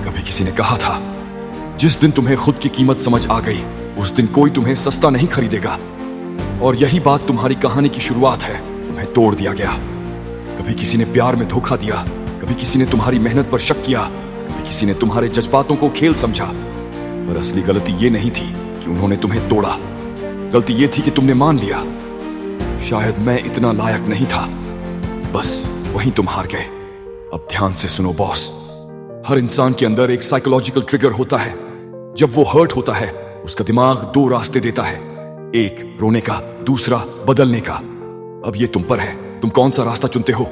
कभी किसी ने कहा था, जिस दिन तुम्हें खुद की कीमत समझ आ गई उस दिन कोई तुम्हें सस्ता नहीं खरीदेगा। और यही बात तुम्हारी कहानी की शुरुआत है। तुम्हें तोड़ दिया गया। कभी किसी ने प्यार में धोखा दिया, कभी किसी ने तुम्हारी मेहनत पर शक किया, कभी किसी ने तुम्हारे जज्बातों को खेल समझा। पर असली गलती ये नहीं थी कि उन्होंने तुम्हें तोड़ा, गलती ये थी कि तुमने मान लिया, शायद मैं इतना लायक नहीं था। बस वहीं तुम हार गए। अब ध्यान से सुनो बॉस, हर इंसान के अंदर एक साइकोलॉजिकल ट्रिगर होता है। जब वो हर्ट होता है उसका दिमाग दो रास्ते देता है, एक रोने का, दूसरा बदलने का। अब ये तुम पर है, तुम कौन सा रास्ता चुनते हो।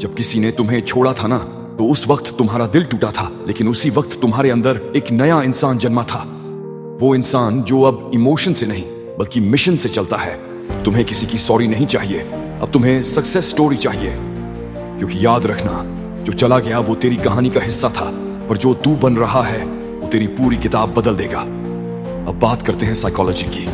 जब किसी ने तुम्हें छोड़ा था ना, तो उस वक्त तुम्हारा दिल टूटा था, लेकिन उसी वक्त तुम्हारे अंदर एक नया इंसान जन्मा था। वो इंसान जो अब इमोशन से नहीं बल्कि मिशन से चलता है। तुम्हें किसी की सॉरी नहीं चाहिए, अब तुम्हें सक्सेस स्टोरी चाहिए। क्योंकि याद रखना, जो चला गया वो तेरी कहानी का हिस्सा था, पर जो तू बन रहा है वो तेरी पूरी किताब बदल देगा। अब बात करते हैं साइकोलॉजी की।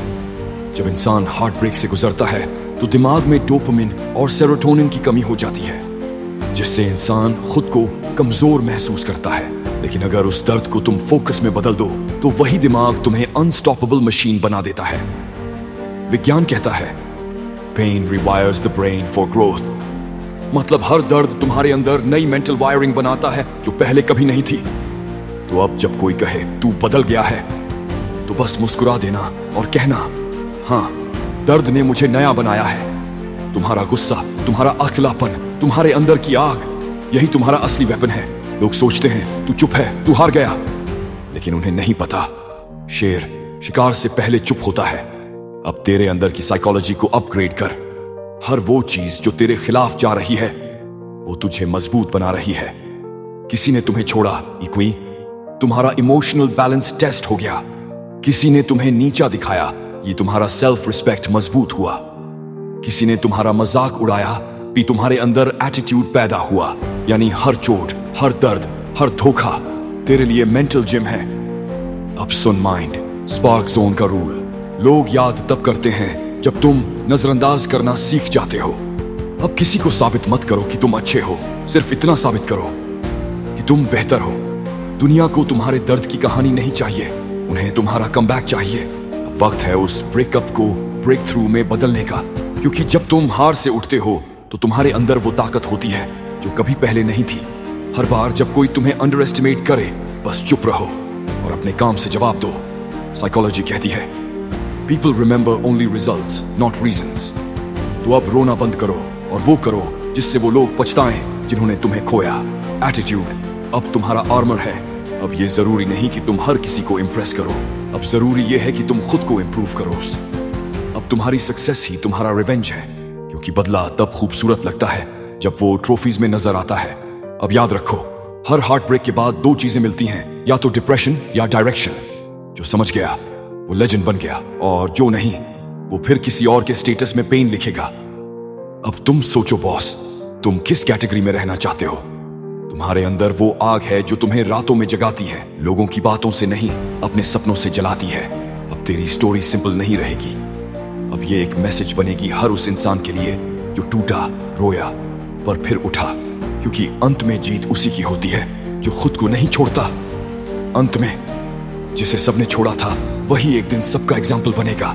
जब इंसान हार्ट ब्रेक से गुजरता है तो दिमाग में डोपामिन और सेरोटोनिन की कमी हो जाती है, जिससे इंसान खुद को कमजोर महसूस करता है। लेकिन अगर उस दर्द को तुम फोकस में बदल दो तो वही दिमाग तुम्हें अनस्टॉपेबल मशीन बना देता है। विज्ञान कहता है, pain rewires the brain for growth. मतलब हर दर्द तुम्हारे अंदर नई मेंटल वायरिंग बनाता है जो पहले कभी नहीं थी। तो अब जब कोई कहे तू बदल गया है, तो बस मुस्कुरा देना और कहना, हाँ, दर्द ने मुझे नया बनाया है। तुम्हारा गुस्सा, तुम्हारा अकेलापन, तुम्हारे अंदर की आग, यही तुम्हारा असली वेपन है। लोग सोचते हैं तू चुप है, तू हार गया, लेकिन उन्हें नहीं पता शेर शिकार से पहले चुप होता है। अब तेरे अंदर की साइकोलॉजी को अपग्रेड कर। हर वो चीज जो तेरे खिलाफ जा रही है वो तुझे मजबूत बना रही है। किसी ने तुम्हें छोड़ा, इक्वी, तुम्हारा इमोशनल बैलेंस टेस्ट हो गया। किसी ने तुम्हें नीचा दिखाया, ये तुम्हारा सेल्फ रिस्पेक्ट मजबूत हुआ। किसी ने तुम्हारा मजाक उड़ाया, भी तुम्हारे अंदर एटीट्यूड पैदा हुआ। यानी हर चोट, हर दर्द, हर धोखा तेरे लिए मेंटल जिम है। अब सुन माइंड, स्पार्क जोन का रूल। लोग याद तब करते हैं जब तुम नजरअंदाज करना सीख जाते हो। अब किसी को साबित मत करो कि तुम अच्छे हो, सिर्फ इतना साबित करो कि तुम बेहतर हो। दुनिया को तुम्हारे दर्द की कहानी नहीं चाहिए, उन्हें तुम्हारा कमबैक चाहिए। अब वक्त है उस ब्रेकअप को ब्रेक थ्रू में बदलने का, क्योंकि जब तुम हार से उठते हो तो तुम्हारे अंदर वो ताकत होती है जो कभी पहले नहीं थी। हर बार जब कोई तुम्हें अंडर एस्टिमेट करे, बस चुप रहो और अपने काम से जवाब दो। साइकोलॉजी कहती है, People remember only results, not reasons. तो अब रोना बंद करो और वो करो जिससे वो लोग पछताएं जिन्होंने तुम्हें खोया। एटीट्यूड अब तुम्हारा आर्मर है। अब ये जरूरी नहीं कि तुम हर किसी को इम्प्रेस करो, अब जरूरी ये है कि तुम खुद को इम्प्रूव करो। अब तुम्हारी सक्सेस ही तुम्हारा रिवेंज है, क्योंकि बदला तब खूबसूरत लगता है जब वो ट्रॉफीज में नजर आता है। अब याद रखो, हर हार्ट ब्रेक के बाद दो चीजें मिलती हैं, या तो डिप्रेशन या डायरेक्शन। जो समझ गया वो लेजेंड बन गया, और जो नहीं वो फिर किसी और के स्टेटस में पेन लिखेगा। अब तुम सोचो बॉस, तुम किस कैटेगरी में रहना चाहते हो। तुम्हारे अंदर वो आग है जो तुम्हें रातों में जगाती है, लोगों की बातों से नहीं, अपने सपनों से जलाती है। अब तेरी स्टोरी सिंपल नहीं रहेगी, अब ये एक मैसेज बनेगी हर उस इंसान के लिए जो टूटा, रोया, पर फिर उठा। क्योंकि अंत में जीत उसी की होती है जो खुद को नहीं छोड़ता। अंत में जिसे सबने छोड़ा था वही एक दिन सबका एग्जाम्पल बनेगा।